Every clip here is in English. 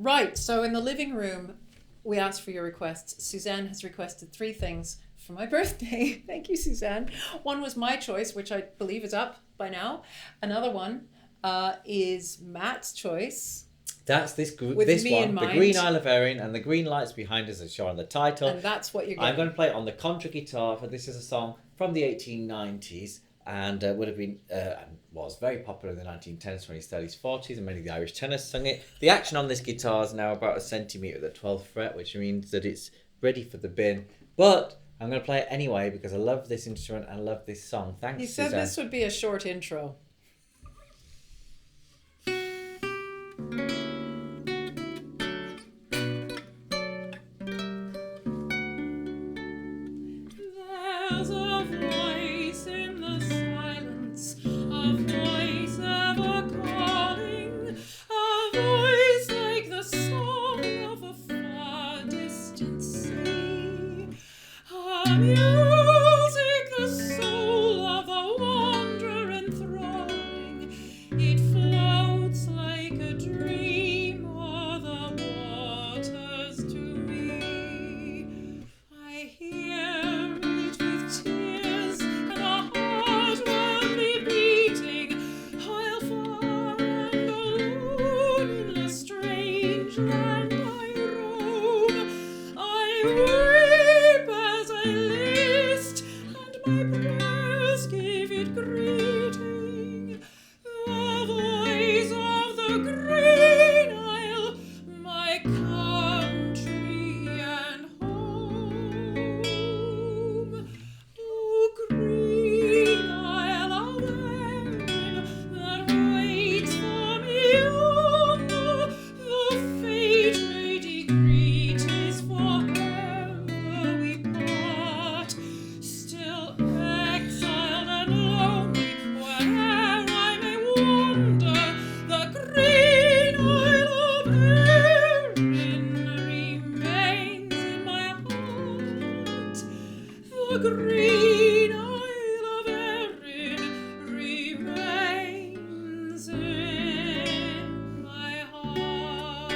Right, so in the living room, we asked for your requests. Suzanne has requested 3 things for my birthday. Thank you, Suzanne. One was my choice, which I believe is up by now. Another one is Matt's choice. That's this With this me in one, the mind. Green Isle of Erin, and the green lights behind us are shown on the title. And that's what you're getting. I'm going to play it on the contra guitar, for this is a song from the 1890s and would have been was very popular in the 1910s, 20s, 30s, 40s, and many of the Irish tenors sung it. The action on this guitar is now about 1 centimetre at the 12th fret, which means that it's ready for the bin. But I'm going to play it anyway because I love this instrument and I love this song. Thanks, You said Suzanne. this would be a short intro. There's a voice in the silence, a voice ever calling, a voice like the song of a far distant sea, a music the soul of the wanderer enthralling. It floats like a dream o'er the waters to me. I hear it with tears and a heart wildly beating. While far and alone in a strange land I roam, I weep as I list, and my prayers give it greeting. The voice of the Green Isle, my country and home. Oh, Green Isle of Erin, that waits for me yonder, the fate may decree 'tis forever we part. Still exiled and lonely, where'er I may wander, the Green Isle of Erin remains in my heart. The Green Isle of Erin remains in my heart.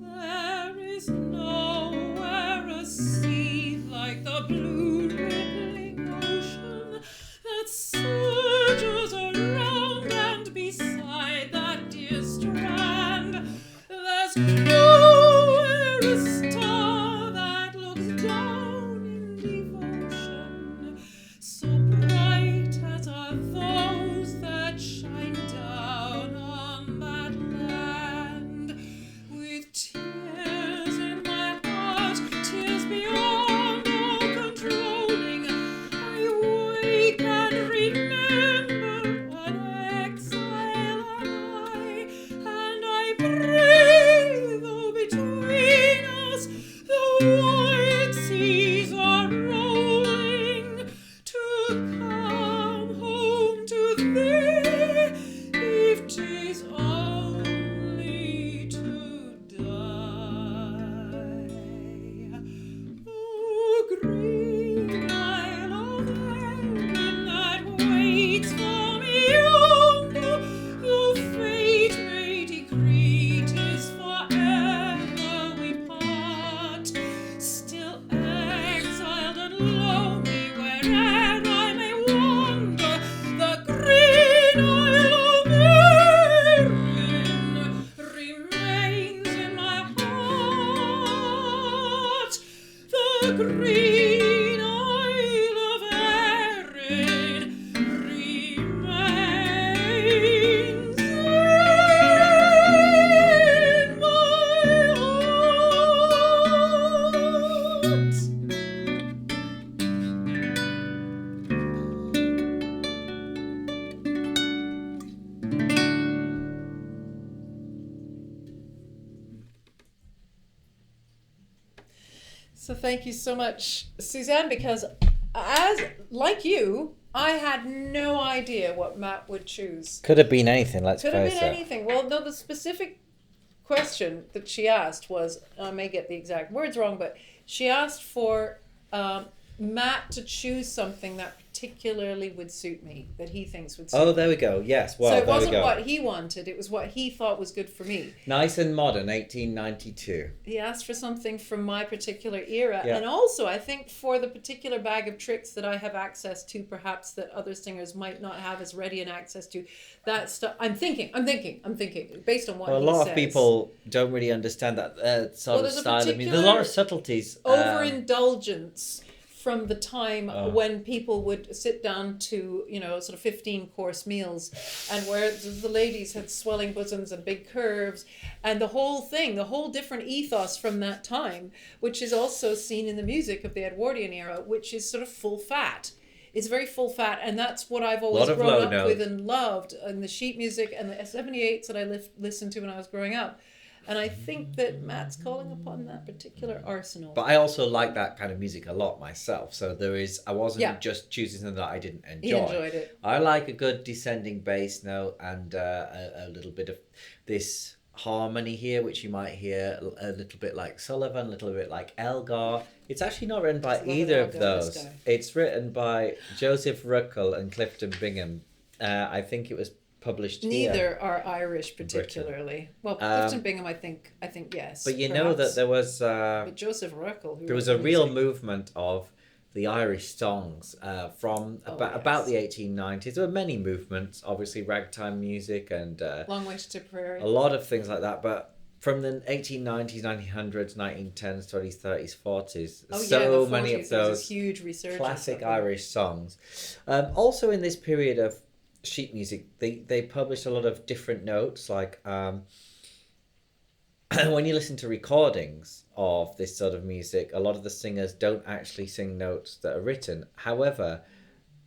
There is nowhere a sea like the blue rippling ocean that surges around and beside that dear strand. There's nowhere a star that looks down in devotion, so bright as are those that shine down on that land. With tears in my heart, tears beyond all controlling, I wake and remember an exile and I pray, though between us the wide seas are rolling, to come home to thee, if 'tis only to die. Oh, Green Isle of Erin, that waits for me yonder, though fate may decree 'tis forever we part. Still exiled and lonely, where'er I may wander, the Green Isle of Erin remains in my heart. The Green Isle of Erin remains in my heart. So thank you so much, Suzanne, because like you, I had no idea what Matt would choose. Could have been anything, let's Could have face been it. anything. Well, no, the specific question that she asked was, I may get the exact words wrong, but she asked for Matt to choose something that particularly would suit me, that he thinks would suit Oh, me. there we go. Yes. Well, So it there we wasn't go. what he wanted, it was what he thought was good for me. Nice and modern, 1892. He asked for something from my particular era. Yeah. And also, I think for the particular bag of tricks that I have access to, perhaps that other singers might not have as ready an access to, that stuff. I'm thinking, based on what Well, a he lot says. of people don't really understand that sort of there's a style. I mean, there's a lot of subtleties. Overindulgence from the time when people would sit down to, sort of 15-course meals, and where the ladies had swelling bosoms and big curves, and the whole different ethos from that time, which is also seen in the music of the Edwardian era, which is sort of full fat. It's very full fat, and that's what I've always grown up with and loved in the sheet music and the 78s that I listened to when I was growing up. And I think that Matt's calling upon that particular arsenal. But I also like that kind of music a lot myself. So I wasn't just choosing something that I didn't enjoy. He enjoyed it. I like a good descending bass note and a little bit of this harmony here, which you might hear a little bit like Sullivan, a little bit like Elgar. It's actually not written by either of those. It's written by Joseph Ruckel and Clifton Bingham. I think it was published Neither here. Are Irish particularly. Well, Clifton Bingham, I think yes. But know that there was but Joseph Ruckel, there was a real movement of the Irish songs from about the 1890s. There were many movements, obviously ragtime music and Long Way to Tipperary. A lot of things like that, but from the 1890s, 1900s, 1910s, 20s, 30s, 40s, so many of those huge resurgence classic Irish songs. Also in this period of sheet music, they published a lot of different notes, like when you listen to recordings of this sort of music, a lot of the singers don't actually sing notes that are written. However,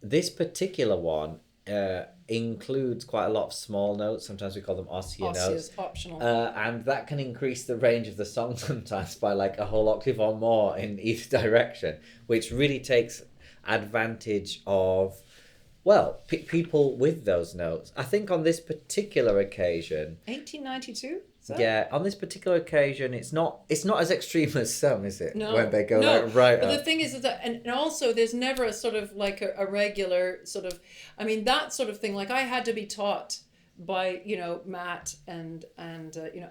this particular one includes quite a lot of small notes. Sometimes we call them ossia notes. Optional. And that can increase the range of the song sometimes by like a whole octave or more in each direction, which really takes advantage of people with those notes. I think on this particular occasion, 1892. Yeah, on this particular occasion, it's not as extreme as some, is it? No, when they go no. right but up. the thing is that, and also there's never a sort of like a regular sort of, I mean, that sort of thing. Like I had to be taught by Matt and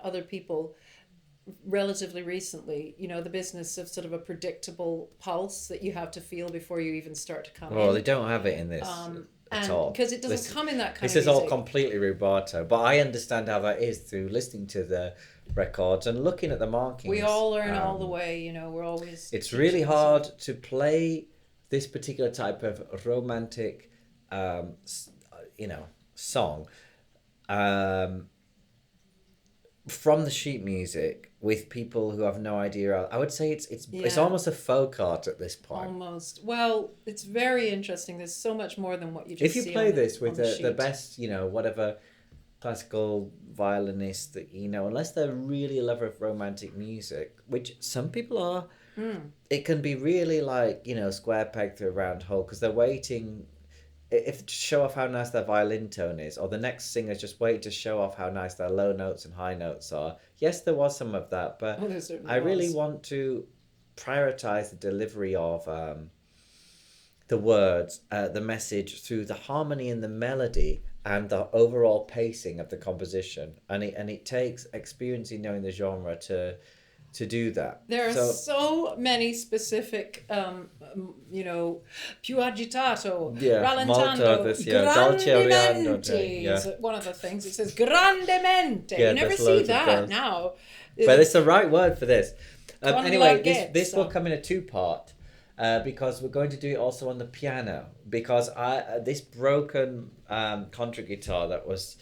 other people relatively recently, the business of sort of a predictable pulse that you have to feel before you even start to come in. Well, they don't have it in this. At all. Because it doesn't come in that kind of music. This is all completely rubato, but I understand how that is through listening to the records and looking at the markings. We all learn all the way, we're always... It's really hard to play this particular type of romantic, song from the sheet music with people who have no idea. I would say it's almost a folk art at this point. Almost. Well, it's very interesting. There's so much more than what you just see. If you play this with the sheet. best, whatever classical violinist that unless they're really a lover of romantic music, which some people are, it can be really like, square peg through a round hole, because they're waiting to show off how nice their violin tone is, or the next singer's just wait to show off how nice their low notes and high notes are. Yes, there was some of that, but I really want to prioritize the delivery of the words, the message through the harmony and the melody and the overall pacing of the composition. And it takes experiencing knowing the genre to do that. There are so many specific, più agitato, rallentando, grandemente is one of the things. It says grandemente. You never see that now. But it's the right word for this. Anyway, this will come in a two-part. Because we're going to do it also on the piano, because this broken contra guitar that was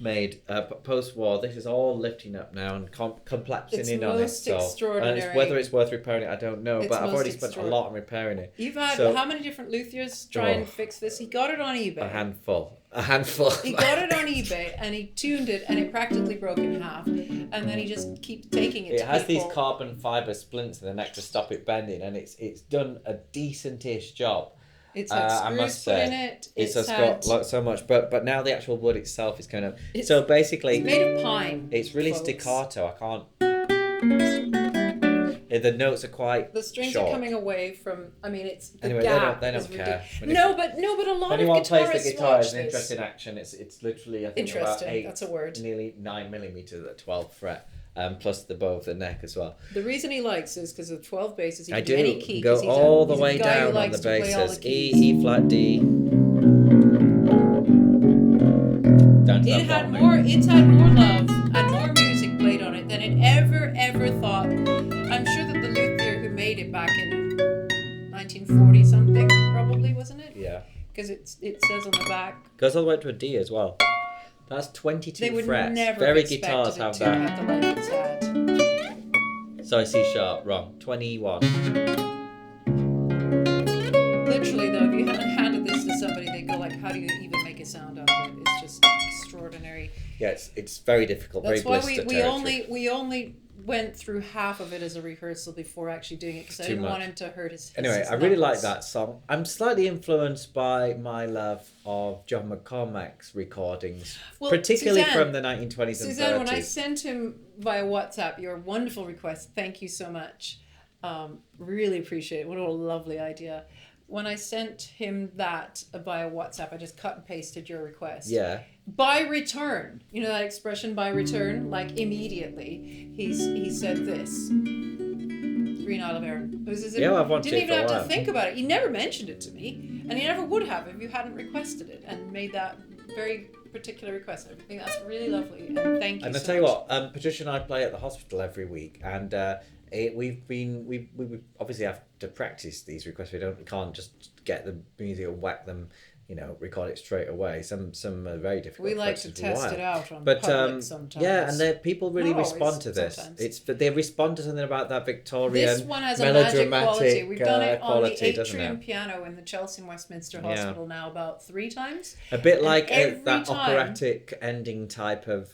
made post-war, this is all lifting up now and collapsing in on it. It's most extraordinary. And whether it's worth repairing it, I don't know, but I've already spent a lot on repairing it. You've had how many different luthiers try and fix this? He got it on eBay. A handful. He got it on eBay and he tuned it and it practically broke in half, and then he just keeps taking it. It has these carbon fibre splints in the neck to stop it bending, and it's done a decent-ish job. It's had screws put in it. It's got so much, but now the actual wood itself is kind of so basically it's made of pine. It's really staccato. I can't. The notes are quite The strings short. are coming away from. I mean, it's the Anyway, gap. they don't is care. No, but a lot of anyone guitarists plays the guitar watch as an this. interesting action, it's literally I think about Interesting, 8, that's a word. nearly 9 millimeters at 12th fret, plus the bow of the neck as well. The reason he likes is because of 12 basses. He I can do any key. go 'Cause he's all the he's way a guy who down on likes the to play all basses. the E, keys. E flat, D. Down to It's that had bottom. more love and more music played on it than it ever thought. I'm sure that the luthier who made it back in 1940 something, probably, wasn't it? Yeah. Because it says on the back. Goes all the way to a D as well. That's 22 They would frets. never Very have expected guitars it have to that. have the life it's had. Sorry, C sharp, wrong. 21. Literally, though, if you hadn't handed this to somebody, they'd go like, "How do you even make a sound out of it?" It's just extraordinary. Yeah, it's very difficult. That's very why blister we territory. only went through half of it as a rehearsal before actually doing it because I Too didn't much. want him to hurt his Anyway, I really like knuckles. that song. I'm slightly influenced by my love of John McCormack's recordings, Well, particularly Suzanne- from the 1920s and Suzanne, 30s. when I sent him via WhatsApp your wonderful request, thank you so much. Really appreciate it. What a lovely idea. When I sent him that via WhatsApp, I just cut and pasted your request. Yeah. By return, you know that expression, by return, like immediately, he said this. Green Isle of Erin. It was as if Yeah, I've wanted didn't it even for a have to while. think about it. He never mentioned it to me, and he never would have if you hadn't requested it and made that very particular request. I think that's really lovely, and thank you. And I so tell you much. what, Patricia and I play at the hospital every week, and we obviously have to practice these requests. We can't just get the music and whack them, record it straight away. Some are very difficult. We like to practice for a test while. it out on But public sometimes. yeah, and people really Not respond always, to this. sometimes. But they respond to something about that Victorian This one has a magic quality. melodramatic We've done it on the quality, doesn't atrium it? piano in the Chelsea and Westminster Yeah. Hospital now about 3 times. A bit And like every that time- operatic ending type of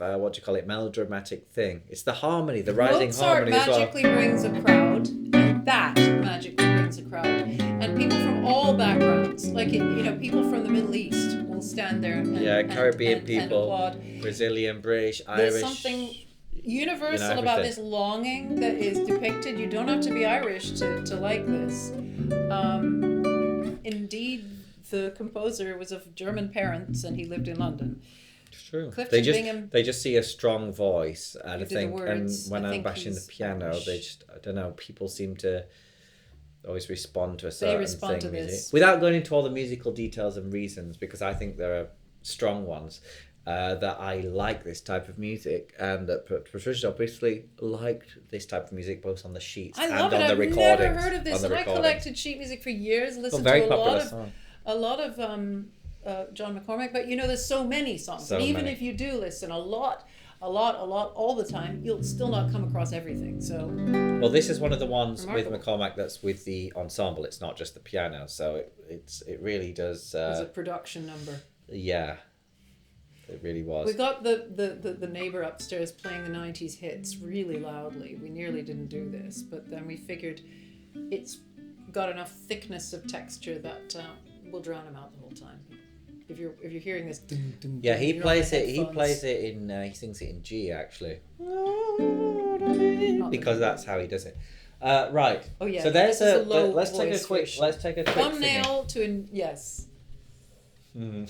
melodramatic thing. It's the harmony, the rising Mozart harmony as well. magically brings a crowd, and that magically brings a crowd. And people from all backgrounds, like people from the Middle East will stand there and Caribbean and people, applaud. Brazilian, British, There's Irish. something universal about everything. this longing that is depicted. You don't have to be Irish to like this. Indeed, the composer was of German parents and he lived in London. It's true. Clifton Bingham- They just see a strong voice, and Who I did the think, words. and when I I'm think bashing the he's piano, Irish. they just, I don't know, people seem to always respond to a certain respond thing. to this. Without going into all the musical details and reasons, because I think there are strong ones. That I like this type of music, and that Patricia obviously liked this type of music both on the sheets I and love on it. the I've recordings. never heard of this, on the and I recordings. collected sheet music for years. Listened very to popular song. a lot of John McCormack, but there's so many songs. So and even many. if you do listen a lot, all the time, you'll still not come across everything. So Well, this is one of the ones Remarkable. with McCormack that's with the ensemble. It's not just the piano, so it really does. it's a production number. Yeah, it really was. We got the neighbor upstairs playing the 90s hits really loudly. We nearly didn't do this, but then we figured it's got enough thickness of texture that we'll drown him out the whole time. If you're hearing this, dum, dum, Yeah, dum, he you're on plays the it. He headphones. plays it in. He sings it in G actually, Not because the- that's how he does it. Right. Oh yeah. So there's this is low let's take a voice quick. version. Let's take a quick thumbnail to yes. singing.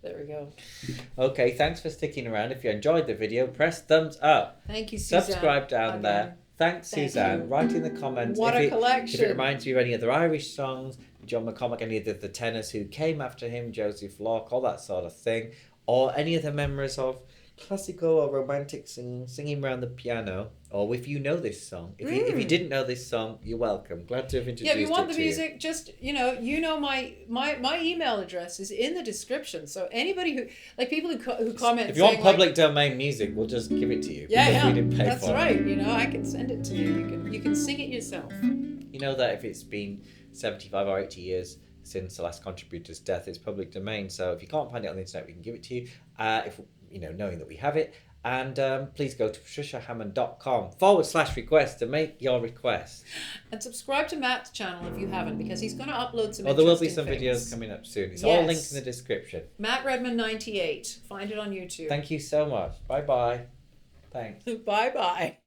There we go. Okay, thanks for sticking around. If you enjoyed the video, press thumbs up. Thank you, Suzanne. Subscribe down Again. there. Thanks, Thank Suzanne. you. Write in the comments What if a it collection. reminds you of any other Irish songs, John McCormack, any of the tenors who came after him, Joseph Locke, all that sort of thing, or any other memories of classical or romantic singing around the piano, or if you know this song. If you didn't know this song, you're welcome. Glad to have introduced Yeah, if you want it the to music, just my email address is in the description. So anybody who people who comment, If you want saying, like, public domain music, we'll just give it to you. yeah, because yeah, we didn't pay that's for it. right. I can send it to you. You can sing it yourself. You know that if it's been 75 or 80 years since the last contributor's death, it's public domain. So if you can't find it on the internet, we can give it to you. If knowing that we have it. And please go to patriciahammond.com/request to make your request. And subscribe to Matt's channel if you haven't, because he's going to upload some. Well, there will be interesting some things. videos coming up soon. It's all Yes. linked in the description. Matt Redman 98. Find it on YouTube. Thank you so much. Bye bye. Thanks. Bye bye.